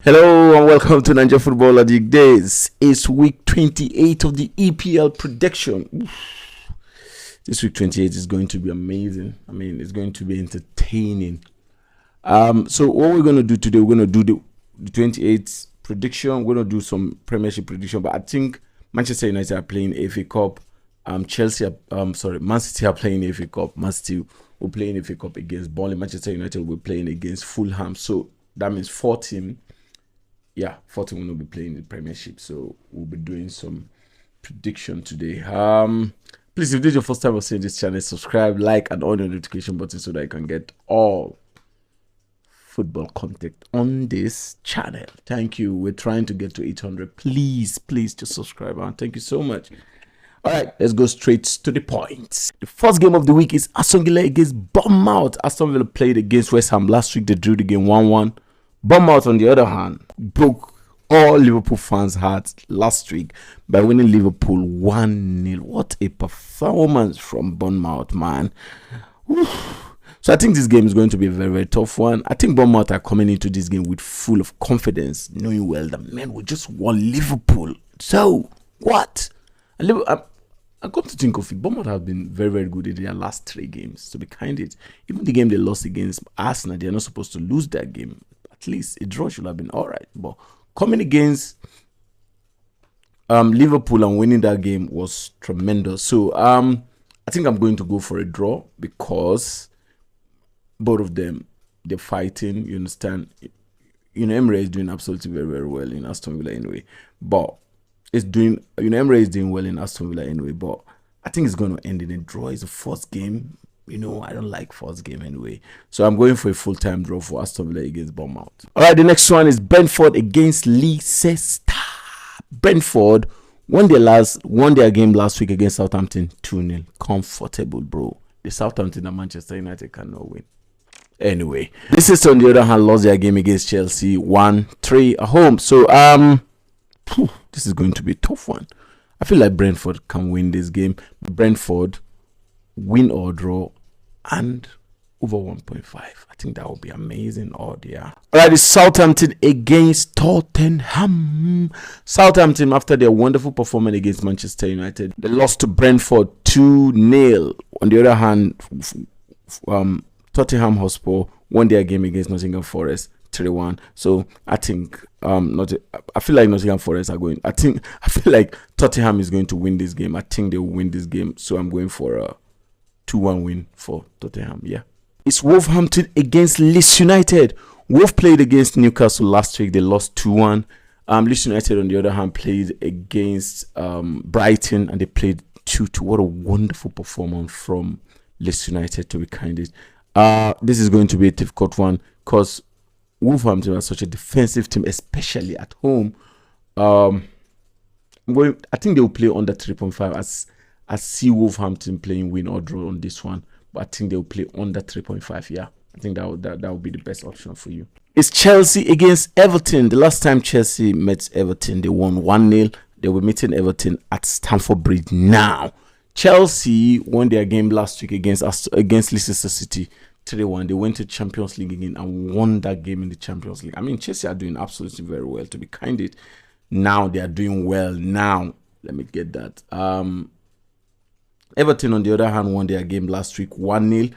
Hello and welcome to Nigeria Football League. This is week 28 of the EPL prediction. This week 28 is going to be amazing. It's going to be entertaining. So what we're going to do today, we're going to do the 28th prediction. We're going to do some Premiership prediction, but I think Manchester United are playing FA Cup. Man City are playing FA Cup. Man City will play in FA Cup against Burnley. Manchester United will be playing against Fulham. So that means 4 teams will be playing the Premiership. So we'll be doing some prediction today. Please, if this is your first time of seeing this channel, subscribe, like, and on the notification button so that you can get all football content on this channel. Thank you. We're trying to get to 800. Please just subscribe. And thank you so much. All right, let's go straight to the point. The first game of the week is Aston Villa against Bournemouth. Aston Villa played against West Ham last week. They drew the game 1-1. Bournemouth, on the other hand, broke all Liverpool fans' hearts last week by winning Liverpool 1-0. What a performance from Bournemouth, man. So I think this game is going to be a very, very tough one. I think Bournemouth are coming into this game with full of confidence, knowing well that, man, we just won Liverpool. So, what? I come to think of it, Bournemouth have been very, very good in their last 3 games. To be candid, even the game they lost against Arsenal, they are not supposed to lose that game. At least a draw should have been all right. But coming against Liverpool and winning that game was tremendous. So I think I'm going to go for a draw because both of them, they're fighting. You understand? Emre is doing absolutely very, very well in Aston Villa anyway. But Emre is doing well in Aston Villa anyway. But I think it's going to end in a draw. It's the first game. I don't like first game anyway. So I'm going for a full-time draw for Aston Villa against Bournemouth. All right, the next one is Brentford against Leicester. Brentford won their game last week against Southampton 2-0. Comfortable, bro. The Southampton and Manchester United cannot win. Anyway, Leicester on the other hand lost their game against Chelsea 1-3 at home. So this is going to be a tough one. I feel like Brentford can win this game. Brentford win or draw and over 1.5. I think that would be amazing. All right, it's Southampton against Tottenham. Southampton, after their wonderful performance against Manchester United, they lost to Brentford 2-0. On the other hand, Tottenham Hotspur won their game against Nottingham Forest 3-1. So I think I feel like Nottingham Forest are going. I feel like Tottenham is going to win this game. I think they will win this game. So I'm going for a 2-1 win for Tottenham. Yeah. It's Wolverhampton against Leeds United. Wolf played against Newcastle last week. They lost 2-1. Leeds United, on the other hand, played against Brighton and they played 2-2. What a wonderful performance from Leeds United, to be candid. This is going to be a difficult one because Wolverhampton are such a defensive team, especially at home. I think they will play under 3.5. I see Wolverhampton playing win or draw on this one, but I think they'll play under 3.5. Yeah, I think that would be the best option for you. It's Chelsea against Everton. The last time Chelsea met Everton, they won 1-0. They were meeting Everton at Stamford Bridge now. Chelsea won their game last week against Leicester City 3-1. They went to Champions League again and won that game in the Champions League. Chelsea are doing absolutely very well. To be candid, now they are doing well. Now, let me get that. Everton, on the other hand, won their game last week 1-0.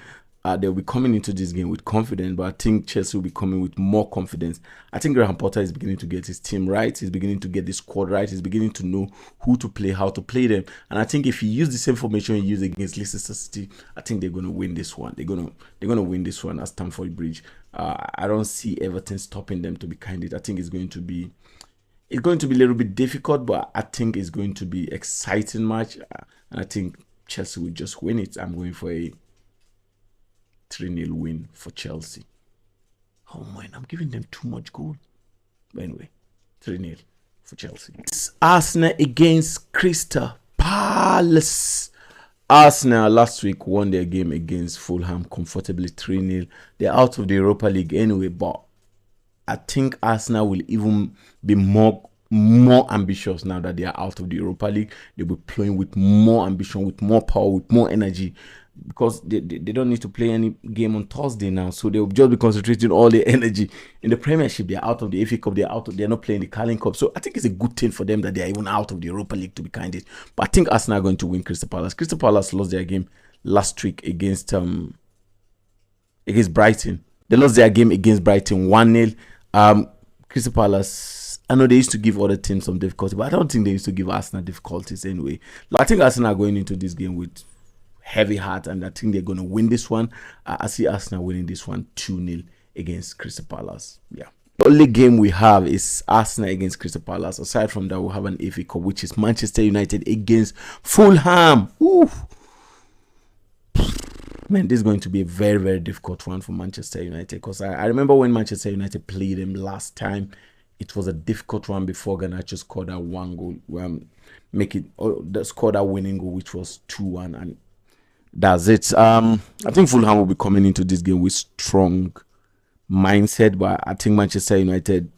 They'll be coming into this game with confidence, but I think Chelsea will be coming with more confidence. I think Graham Potter is beginning to get his team right. He's beginning to get the squad right. He's beginning to know who to play, how to play them. And I think if he used the same formation he used against Leicester City, I think they're going to win this one. They're going to win this one at Stamford Bridge. I don't see Everton stopping them, to be candid. I think it's going to be a little bit difficult, but I think it's going to be exciting match. And I think Chelsea will just win it. I'm going for a 3-0 win for Chelsea. Oh man, I'm giving them too much goal. But anyway, 3-0 for Chelsea. It's Arsenal against Crystal Palace. Arsenal last week won their game against Fulham comfortably 3-0. They're out of the Europa League anyway, but I think Arsenal will even be more ambitious now that they are out of the Europa League. They'll be playing with more ambition, with more power, with more energy. because they don't need to play any game on Thursday now, so they'll just be concentrating all their energy in the Premiership. They're out of the FA Cup, they're not playing the Carling Cup, so I think it's a good thing for them that they're even out of the Europa League, to be candid. But I think Arsenal are going to win Crystal Palace. Crystal Palace lost their game last week against Brighton. They lost their game against Brighton 1-0. Crystal Palace, I know they used to give other teams some difficulty, but I don't think they used to give Arsenal difficulties anyway. I think Arsenal are going into this game with heavy heart, and I think they're going to win this one. I see Arsenal winning this one 2-0 against Crystal Palace. Yeah. The only game we have is Arsenal against Crystal Palace. Aside from that, we'll have an FA Cup, which is Manchester United against Fulham. Ooh. Man, this is going to be a very, very difficult one for Manchester United, because I remember when Manchester United played them last time, it was a difficult one before Garnacho scored that one goal, scored that winning goal, which was 2-1, and that's it. I think Fulham will be coming into this game with strong mindset, but I think Manchester United,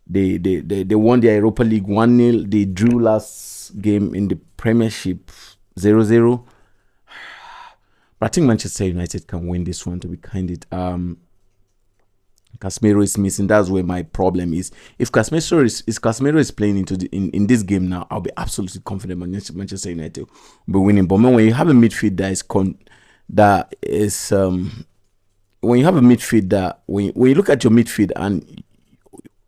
they won their Europa League 1-0. They drew last game in the Premiership 0-0. But I think Manchester United can win this one, to be candid. Casemiro is missing. That's where my problem is. If Casemiro is playing in this game now, I'll be absolutely confident Manchester United will be winning. But when you have a midfield when you have a midfield that when you look at your midfield and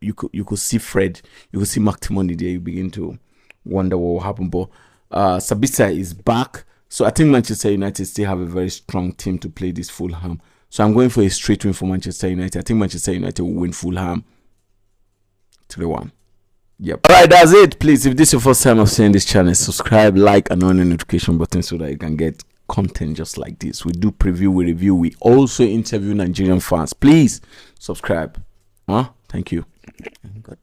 you could see Fred, you could see McTominay there, you begin to wonder what will happen. But Sabitzer is back. So I think Manchester United still have a very strong team to play this Fulham. So I'm going for a straight win for Manchester United. I think Manchester United will win Fulham 3-1. Yep. Alright, that's it. Please, if this is your first time of seeing this channel, subscribe, like, and on the notification button so that you can get content just like this. We do preview, we review, we also interview Nigerian fans. Please subscribe. Thank you. God.